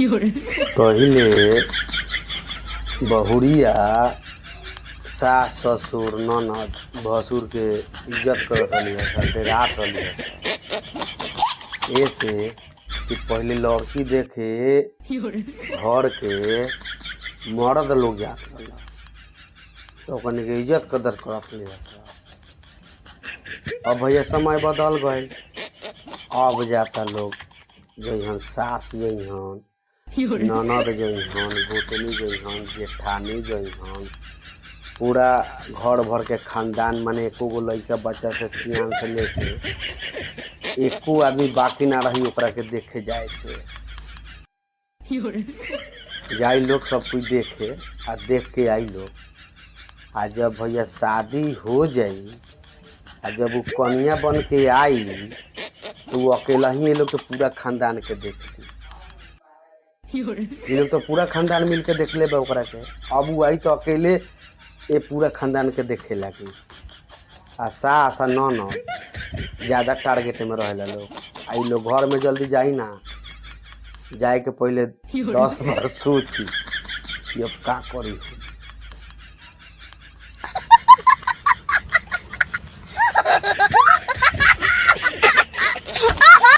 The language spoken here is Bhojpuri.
पहिले बहुरिया सास ससुर ननद भसुर के इज्जत करत रहली डेरात रहली ऐसे कि पहले लड़की देखे घर के मर्द लोग जात रहल तो ओकनी के इज्जत कदर करत रहली। अब भैया समय बदल गए, अब जाता लोग जइहन सास जइहन ननद जइहन गोतनी जइहन जेठानी जइहन पूरा घर भर के खानदान माने एको गो लड़का बच्चा से सियान से लेके एको आदमी बाकी ना रही ओकरा के देखे जाए से जाई लोग सब कुछ देखे आ देख के आई लोग। आ जब भैया शादी हो जाई आ जब वो कन्या बन के आई तो वो अकेला ही ये लोग तो पूरा खानदान के देखती, ये लोग तो पूरा खानदान मिल के देख ले ओकरा के। अब वो आई तो अकेले ये पूरा खानदान के देखे लगी। आ सास आ ननद ज्यादा टारगेट में रहेला लोग। आई लोग घर में जल्दी जाई ना, जाए के पहले 10 बार सोची कि अब का करी।